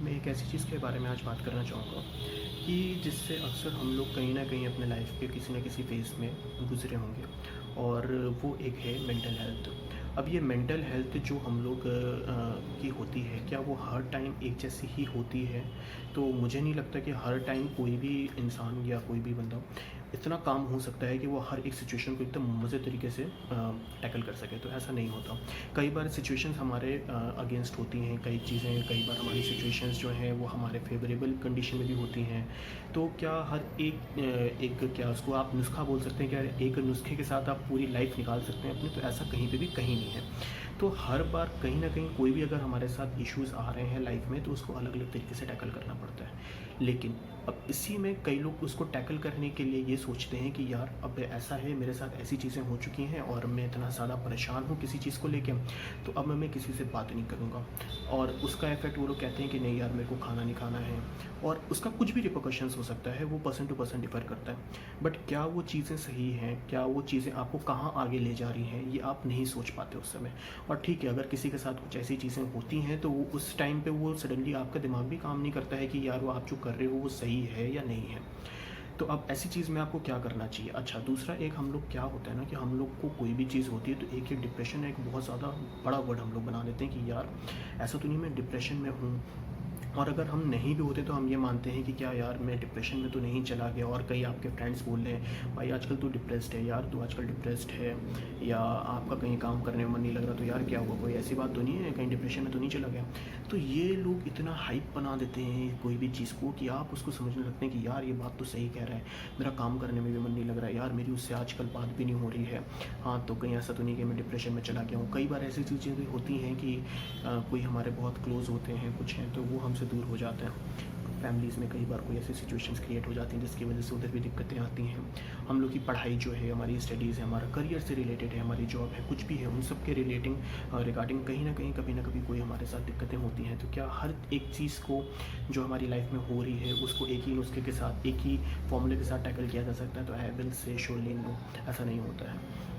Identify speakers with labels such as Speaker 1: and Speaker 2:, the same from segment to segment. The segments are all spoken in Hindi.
Speaker 1: मैं एक ऐसी चीज़ के बारे में आज बात करना चाहूँगा कि जिससे अक्सर हम लोग कहीं न कहीं अपने लाइफ के किसी न किसी फ़ेज़ में गुज़रे होंगे और वो एक है मेंटल हेल्थ। अब ये मेंटल हेल्थ जो हम लोग की होती है, क्या वो हर टाइम एक जैसी ही होती है? तो मुझे नहीं लगता कि हर टाइम कोई भी इंसान या कोई भी बंदा इतना काम हो सकता है कि वो हर एक सिचुएशन को एकदम मज़े तरीके से टैकल कर सके, तो ऐसा नहीं होता। कई बार सिचुएशंस हमारे अगेंस्ट होती हैं, कई चीज़ें कई बार हमारी सिचुएशंस जो हैं वो हमारे फेवरेबल कंडीशन में भी होती हैं। तो क्या हर एक क्या उसको आप नुस्खा बोल सकते हैं, क्या एक नुस्खे के साथ आप पूरी लाइफ निकाल सकते हैं अपनी? तो ऐसा कहीं पे भी कहीं नहीं है। तो हर बार कहीं न कहीं कोई भी अगर हमारे साथ इश्यूज़ आ रहे हैं लाइफ में, तो उसको अलग-अलग तरीके से टैकल करना पड़ता है। लेकिन अब इसी में कई लोग उसको टैकल करने के लिए ये सोचते हैं कि यार अब ऐसा है, मेरे साथ ऐसी चीज़ें हो चुकी हैं और मैं इतना ज़्यादा परेशान हूँ किसी चीज़ को लेके, तो अब मैं किसी से बात नहीं करूँगा। और उसका इफ़ेक्ट वो लोग कहते हैं कि नहीं यार, मेरे को खाना नहीं खाना है, और उसका कुछ भी रिपरकशंस हो सकता है, वो पर्सन टू पर्सन डिफ़र करता है। बट क्या वो चीज़ें सही हैं? क्या वो चीज़ें आपको कहाँ आगे ले जा रही हैं? ये आप नहीं सोच पाते उस समय। और ठीक है, अगर किसी के साथ कुछ ऐसी चीज़ें होती हैं, तो वो उस टाइम पे वो सडनली आपका दिमाग भी काम नहीं करता है कि यार वो आप जो कर रहे हो वो सही है या नहीं है। तो अब ऐसी चीज़ में आपको क्या करना चाहिए? अच्छा, दूसरा एक हम लोग क्या होता है ना कि हम लोग को कोई भी चीज़ होती है तो एक ये डिप्रेशन एक बहुत ज़्यादा बड़ा वर्ड हम लोग बना देते हैं कि यार ऐसा तो नहीं मैं डिप्रेशन में हूँ। और अगर हम नहीं भी होते तो हम ये मानते हैं कि क्या यार मैं डिप्रेशन में तो नहीं चला गया, और कई आपके फ्रेंड्स बोल रहे हैं भाई आजकल तू डिप्रेस्ड है, यार तू आजकल डिप्रेस्ड है, या आपका कहीं काम करने में मन नहीं लग रहा तो यार क्या हुआ, कोई ऐसी बात तो नहीं है, कहीं डिप्रेशन में तो नहीं चला गया। तो ये लोग इतना हाइप बना देते हैं कोई भी चीज़ को कि आप उसको समझने लगते हैं कि यार ये बात तो सही कह रहा है, मेरा काम करने में भी मन नहीं लग रहा है, यार मेरी उससे आजकल बात भी नहीं हो रही है। हाँ, तो कहीं ऐसा तो नहीं कि मैं डिप्रेशन में चला गया हूँ। कई बार ऐसी चीज़ें भी होती हैं कि कोई हमारे बहुत क्लोज़ होते हैं, कुछ हैं, तो वो हमसे दूर हो जाते हैं। फैमिलीज़ में कई बार कोई ऐसी सिचुएशंस क्रिएट हो जाती हैं जिसकी वजह से उधर भी दिक्कतें आती हैं। हम लोग की पढ़ाई जो है, हमारी स्टडीज़ है, हमारा करियर से रिलेटेड है, हमारी जॉब है, कुछ भी है, उन सब के रिगार्डिंग कहीं न कहीं कभी न कभी कोई हमारे साथ दिक्कतें होती हैं। तो क्या हर एक चीज़ को जो हमारी लाइफ में हो रही है उसको एक ही नुस्खे के साथ, एक ही फॉर्मूले के साथ टैकल किया जा सकता है? तो I will say surely no, ऐसा नहीं होता है।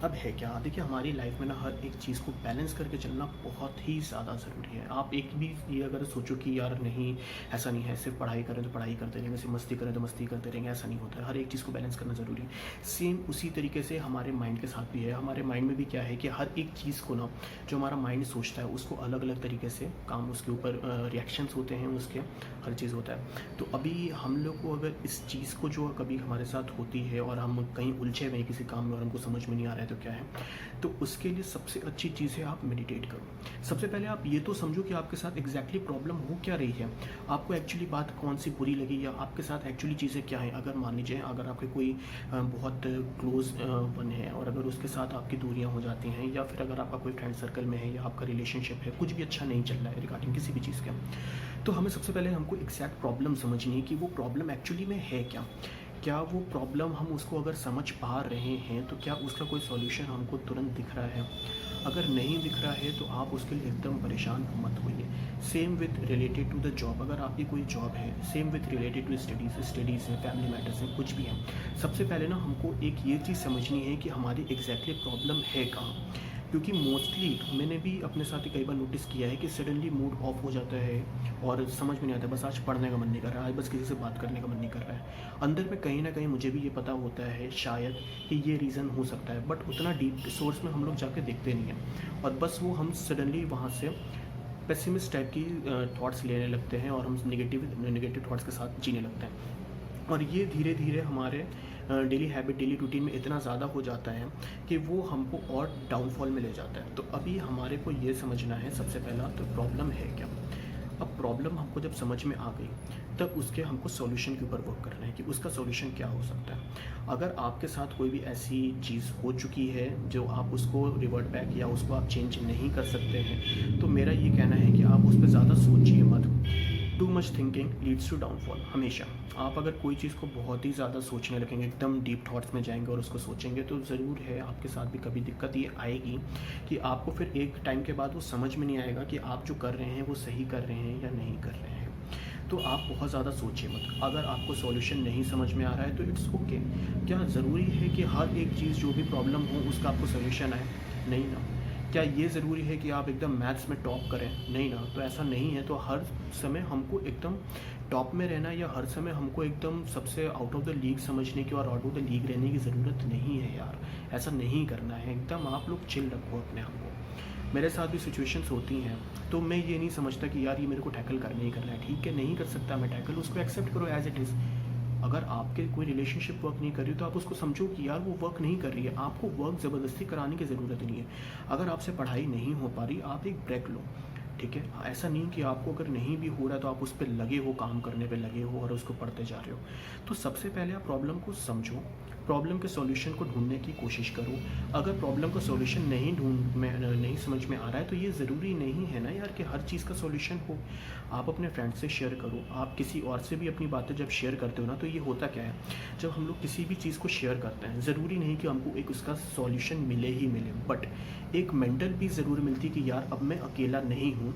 Speaker 1: अब है क्या, देखिए हमारी लाइफ में ना हर एक चीज़ को बैलेंस करके चलना बहुत ही ज़्यादा ज़रूरी है। आप एक भी ये अगर सोचो कि यार नहीं, ऐसा नहीं है, सिर्फ पढ़ाई करें तो पढ़ाई करते रहेंगे, सिर्फ मस्ती करें तो मस्ती करते रहेंगे, ऐसा नहीं होता है। हर एक चीज़ को बैलेंस करना ज़रूरी है। सेम उसी तरीके से हमारे माइंड के साथ भी है। हमारे माइंड में भी क्या है कि हर एक चीज़ को ना, जो हमारा माइंड सोचता है उसको अलग अलग तरीके से काम, उसके ऊपर रिएक्शंस होते हैं उसके, हर चीज़ होता है। तो अभी हम लोग को अगर इस चीज़ को जो कभी हमारे साथ होती है और हम कहीं उलझे हुए हैं किसी काम में और हमको समझ में नहीं आ रहा है, तो क्या है, तो उसके लिए सबसे अच्छी चीज़ है आप मेडिटेट करो। सबसे पहले आप ये तो समझो कि आपके साथ एग्जैक्टली प्रॉब्लम हो क्या रही है, आपको एक्चुअली बात कौन सी बुरी लगी, या आपके साथ एक्चुअली चीज़ें क्या हैं। अगर मान लीजिए अगर आपके कोई बहुत क्लोज वन है और अगर उसके साथ आपकी दूरियां हो जाती हैं, या फिर अगर आपका कोई फ्रेंड सर्कल में है या आपका रिलेशनशिप है, कुछ भी अच्छा नहीं चल रहा है रिगार्डिंग किसी भी चीज़ का, तो हमें सबसे पहले हमको एग्जैक्ट प्रॉब्लम समझनी है कि वो प्रॉब्लम एक्चुअली में है क्या। क्या वो प्रॉब्लम हम उसको अगर समझ पा रहे हैं तो क्या उसका कोई सॉल्यूशन हमको तुरंत दिख रहा है? अगर नहीं दिख रहा है तो आप उसके लिए एकदम परेशान मत होइए। Same with related to the job, अगर आपकी कोई जॉब है, same with related to studies है, फैमिली मैटर्स हैं, कुछ भी है, सबसे पहले ना हमको एक ये चीज़ समझनी है कि हमारी एग्जैक्टली प्रॉब्लम है कहाँ। क्योंकि मोस्टली मैंने भी अपने साथ ही कई बार नोटिस किया है कि सडनली मूड ऑफ हो जाता है और समझ में नहीं आता, बस आज पढ़ने का मन नहीं कर रहा है, आज बस किसी से बात करने का मन नहीं कर रहा है। अंदर में कहीं ना कहीं मुझे भी ये पता होता है शायद कि ये रीज़न हो सकता है, बट उतना डीप सोर्स में हम लोग जाके देखते नहीं हैं, और बस वो हम सडनली वहाँ से पेसिमिस्ट टाइप की थॉट्स लेने लगते हैं और हम नेगेटिव थॉट्स के साथ जीने लगते हैं। और ये धीरे धीरे हमारे डेली हैबिट, डेली रूटीन में इतना ज़्यादा हो जाता है कि वो हमको और डाउनफॉल में ले जाता है। तो अभी हमारे को ये समझना है सबसे पहला तो प्रॉब्लम है क्या। अब प्रॉब्लम हमको जब समझ में आ गई तब उसके हमको सॉल्यूशन के ऊपर वर्क करना है कि उसका सॉल्यूशन क्या हो सकता है। अगर आपके साथ कोई भी ऐसी चीज़ हो चुकी है जो आप उसको रिवर्ट बैक या उसको आप चेंज नहीं कर सकते हैं, तो मेरा ये कहना है कि आप उस पर ज़्यादा सोचिए मत। Too much thinking leads to downfall. हमेशा आप अगर कोई चीज़ को बहुत ही ज़्यादा सोचने लगेंगे, एकदम डीप थॉट्स में जाएंगे और उसको सोचेंगे, तो ज़रूर है आपके साथ भी कभी दिक्कत ये आएगी कि आपको फिर एक टाइम के बाद वो समझ में नहीं आएगा कि आप जो कर रहे हैं वो सही कर रहे हैं या नहीं कर रहे हैं। तो आप बहुत ज़्यादा सोचिए मत। अगर आपको सॉल्यूशन नहीं समझ में आ रहा है तो इट्स ओके। क्या ज़रूरी है कि हर एक चीज़ जो भी प्रॉब्लम हो उसका आपको सॉल्यूशन आए? नहीं ना। क्या ये ज़रूरी है कि आप एकदम मैथ्स में टॉप करें? नहीं ना, तो ऐसा नहीं है। तो हर समय हमको एकदम टॉप में रहना या हर समय हमको एकदम सबसे आउट ऑफ द लीग समझने की और आउट ऑफ द लीग रहने की ज़रूरत नहीं है यार। ऐसा नहीं करना है, एकदम आप लोग चिल रखो अपने आप को। मेरे साथ भी सिचुएशंस होती हैं, तो मैं ये नहीं समझता कि यार ये मेरे को टैकल करना ही करना है। ठीक है, नहीं कर सकता मैं टैकल, उसको एक्सेप्ट करो एज इट इज़। अगर आपके कोई रिलेशनशिप वर्क नहीं कर रही तो आप उसको समझो कि यार वो वर्क नहीं कर रही है, आपको वर्क ज़बरदस्ती कराने की ज़रूरत नहीं है। अगर आपसे पढ़ाई नहीं हो पा रही, आप एक ब्रेक लो, ठीक है। ऐसा नहीं कि आपको अगर नहीं भी हो रहा तो आप उस पर लगे हो, काम करने पे लगे हो और उसको पढ़ते जा रहे हो। तो सबसे पहले आप प्रॉब्लम को समझो, प्रॉब्लम के सॉल्यूशन को ढूंढने की कोशिश करो। अगर प्रॉब्लम का सॉल्यूशन नहीं समझ में आ रहा है तो ये ज़रूरी नहीं है ना यार कि हर चीज़ का सॉल्यूशन हो। आप अपने फ्रेंड से शेयर करो, आप किसी और से भी अपनी बातें जब शेयर करते हो ना, तो ये होता क्या है, जब हम लोग किसी भी चीज़ को शेयर करते हैं, ज़रूरी नहीं कि हमको एक उसका सॉल्यूशन मिले ही मिले, बट एक मेंटल पीस ज़रूर मिलती कि यार अब मैं अकेला नहीं हूँ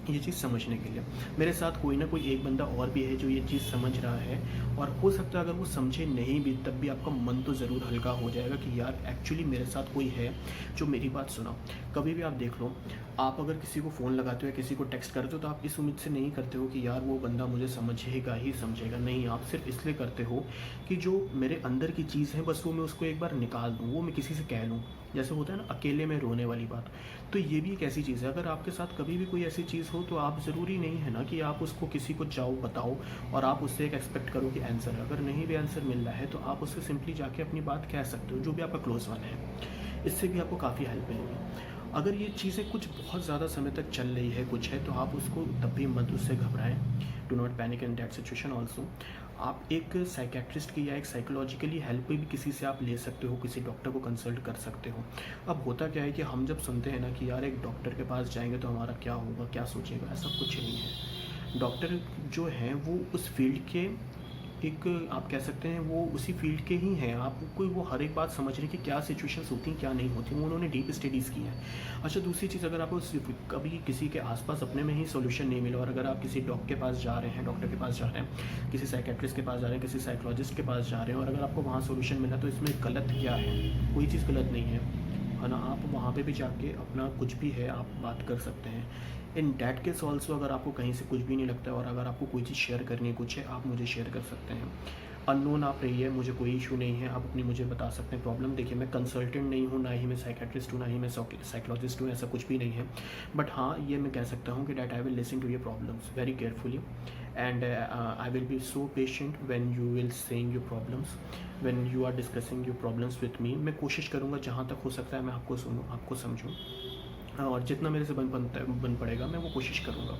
Speaker 1: ये चीज़ समझने के लिए। मेरे साथ कोई ना कोई एक बंदा और भी है जो ये चीज़ समझ रहा है, और हो सकता है अगर वो समझे नहीं भी तब भी आपका मन तो ज़रूर हल्का हो जाएगा कि यार एक्चुअली मेरे साथ कोई है जो मेरी बात सुना। कभी भी आप देख लो, आप अगर किसी को फ़ोन लगाते हो या किसी को टेक्स्ट करते हो तो आप इस उम्मीद से नहीं करते हो कि यार वो बंदा मुझे समझेगा ही समझेगा। नहीं, आप सिर्फ इसलिए करते हो कि जो मेरे अंदर की चीज़ है बस वो मैं उसको एक बार निकाल दूँ, वो मैं किसी से कह लूँ। जैसे होता है ना अकेले में रोने वाली बात, तो ये भी एक ऐसी चीज़ है। अगर आपके साथ कभी भी कोई ऐसी चीज़ हो तो आप ज़रूरी नहीं है ना कि आप उसको किसी को जाओ बताओ और आप उससे एक एक्सपेक्ट करो कि आंसर। अगर नहीं भी आंसर मिल रहा है तो आप उससे सिंपली जाके अपनी बात कह सकते हो, जो भी आपका क्लोज वन है। इससे भी आपको काफ़ी हेल्प मिलेगी। अगर ये चीज़ें कुछ बहुत ज़्यादा समय तक चल रही है कुछ है तो आप उसको तब भी मत उससे घबराएं। Do not panic in that situation also. आप एक साइकेट्रिस्ट की या एक साइकोलॉजिकली हेल्प भी किसी से आप ले सकते हो, किसी डॉक्टर को कंसल्ट कर सकते हो। अब होता क्या है कि हम जब सुनते हैं ना कि यार एक डॉक्टर के पास जाएंगे तो हमारा क्या होगा, क्या सोचेगा, ऐसा कुछ नहीं है। डॉक्टर जो हैं वो उस फील्ड के एक आप कह सकते हैं वो उसी फील्ड के ही हैं। आपको वो हर एक बात समझ रहे कि क्या सिचुएशंस होती हैं क्या नहीं होती, वो उन्होंने डीप स्टडीज़ की हैं। अच्छा, दूसरी चीज़, अगर आपको कभी किसी के आसपास अपने में ही सॉल्यूशन नहीं मिला और अगर आप किसी डॉक्टर के पास जा रहे हैं, किसी साइकेट्रिस्ट के पास जा रहे हैं, किसी साइकोलॉजिस्ट के पास जा रहे हैं और अगर आपको वहाँ सॉल्यूशन मिला तो इसमें गलत क्या है? कोई चीज़ गलत नहीं है ना। आप वहाँ पे भी जाके अपना कुछ भी है आप बात कर सकते हैं। इन डैट केस ऑल्सो अगर आपको कहीं से कुछ भी नहीं लगता है और अगर आपको कोई चीज़ शेयर करनी है कुछ है, आप मुझे शेयर कर सकते हैं। अननोन आप रहिए, मुझे कोई इशू नहीं है, आप अपनी मुझे बता सकते हैं प्रॉब्लम। देखिए, मैं कंसल्टेंट नहीं हूँ, ना ही मैं साइकेट्रिस्ट हूँ, ना ही मैं साइकोलॉजिस्ट हूँ, ऐसा कुछ भी नहीं है। बट हाँ, ये मैं कह सकता हूँ कि that I will listen to your problems very carefully and I will be so patient when you will saying your problems, when you are discussing your problems with me. मैं कोशिश करूँगा जहाँ तक हो सकता है मैं आपको सुनूँ, आपको समझूँ, और जितना मेरे से बन पड़ेगा मैं वो कोशिश करूँगा।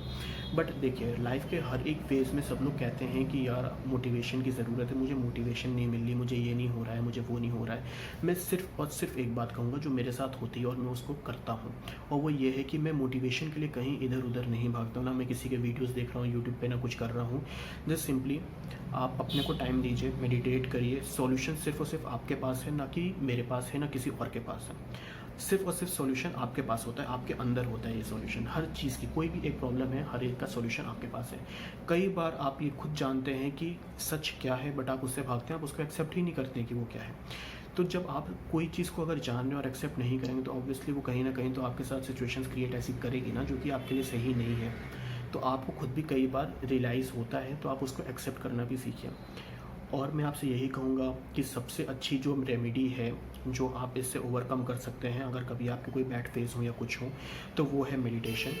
Speaker 1: बट देखिए, लाइफ के हर एक फेज़ में सब लोग कहते हैं कि यार मोटिवेशन की ज़रूरत है, मुझे मोटिवेशन नहीं मिल रही, मुझे ये नहीं हो रहा है, मुझे वो नहीं हो रहा है। मैं सिर्फ और सिर्फ एक बात कहूँगा जो मेरे साथ होती है और मैं उसको करता हूँ, और वो ये है कि मैं मोटिवेशन के लिए कहीं इधर उधर नहीं भागता हूँ, ना मैं किसी के वीडियोज़ देख रहा हूँ यूट्यूब पर, ना कुछ कर रहा हूँ। जस्ट सिंपली आप अपने को टाइम दीजिए, मेडिटेट करिए। सॉल्यूशन सिर्फ और सिर्फ आपके पास है, ना कि मेरे पास है, ना किसी और के पास है। सिर्फ और सिर्फ सॉल्यूशन आपके पास होता है, आपके अंदर होता है ये सॉल्यूशन। हर चीज़ की कोई भी एक प्रॉब्लम है, हर एक का सॉल्यूशन आपके पास है। कई बार आप ये खुद जानते हैं कि सच क्या है, बट आप उससे भागते हैं, आप उसको एक्सेप्ट ही नहीं करते हैं कि वो क्या है। तो जब आप कोई चीज़ को अगर जान रहे हो और एक्सेप्ट नहीं करेंगे तो ऑब्वियसली वो कहीं ना कहीं तो आपके साथ सिचुएशंस क्रिएट ऐसी करेगी ना जो कि आपके लिए सही नहीं है। तो आपको खुद भी कई बार रियलाइज़ होता है, तो आप उसको एक्सेप्ट करना भी सीखिए। और मैं आपसे यही कहूँगा कि सबसे अच्छी जो रेमेडी है जो आप इससे ओवरकम कर सकते हैं अगर कभी आपके कोई बैड फेस हो या कुछ हो, तो वो है मेडिटेशन।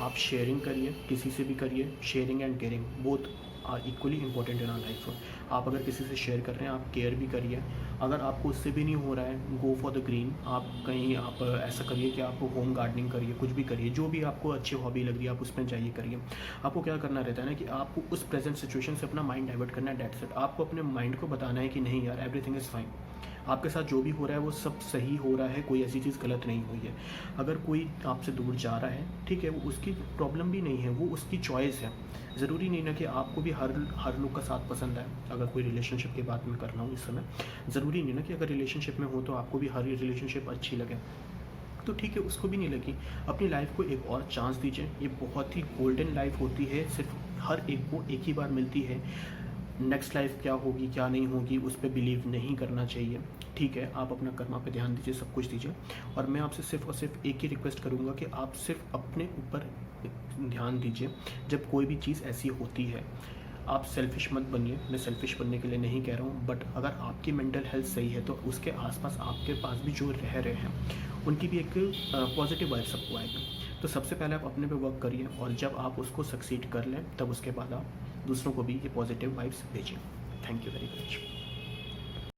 Speaker 1: आप शेयरिंग करिए, किसी से भी करिए। Sharing and caring both are equally important in our life. आप अगर किसी से शेयर कर रहे हैं, आप केयर भी करिए। अगर आपको उससे भी नहीं हो रहा है, गो फॉर द ग्रीन। आप कहीं आप ऐसा करिए कि आप होम गार्डनिंग करिए, कुछ भी करिए, जो भी आपको अच्छी हॉबी लग रही है आप उसमें जाइए करिए। आपको क्या करना रहता है ना कि आपको उस प्रेजेंट सिचुएशन से अपना माइंड डाइवर्ट करना है, दैट्स इट। आपको अपने माइंड को बताना है कि नहीं यार, एवरीथिंग इज़ फाइन, आपके साथ जो भी हो रहा है वो सब सही हो रहा है, कोई ऐसी चीज़ गलत नहीं हुई है। अगर कोई आपसे दूर जा रहा है, ठीक है, वो उसकी प्रॉब्लम भी नहीं है, वो उसकी चॉइस है। ज़रूरी नहीं ना कि आपको भी हर लोग का साथ पसंद आए। अगर कोई रिलेशनशिप की बात मैं कर रहा हूँ इस समय, ज़रूरी नहीं ना कि अगर रिलेशनशिप में हो तो आपको भी हर रिलेशनशिप अच्छी लगे, तो ठीक है, उसको भी नहीं लगी। अपनी लाइफ को एक और चांस दीजिए। ये बहुत ही गोल्डन लाइफ होती है, सिर्फ हर एक को एक ही बार मिलती है। नेक्स्ट लाइफ क्या होगी क्या नहीं होगी उस पर बिलीव नहीं करना चाहिए। ठीक है, आप अपना कर्मा पे ध्यान दीजिए, सब कुछ दीजिए। और मैं आपसे सिर्फ और सिर्फ एक ही रिक्वेस्ट करूँगा कि आप सिर्फ अपने ऊपर ध्यान दीजिए। जब कोई भी चीज़ ऐसी होती है, आप सेल्फिश मत बनिए। मैं सेल्फिश बनने के लिए नहीं कह रहा हूँ, बट अगर आपकी मेंटल हेल्थ सही है तो उसके आसपास आपके पास भी जो रह रहे हैं उनकी भी एक पॉजिटिव वाइब सबको आएगी। तो सबसे पहले आप अपने पे वर्क करिए, और जब आप उसको सक्सीड कर लें तब उसके बाद आप दूसरों को भी ये पॉजिटिव वाइब्स भेजिए। Thank you very much.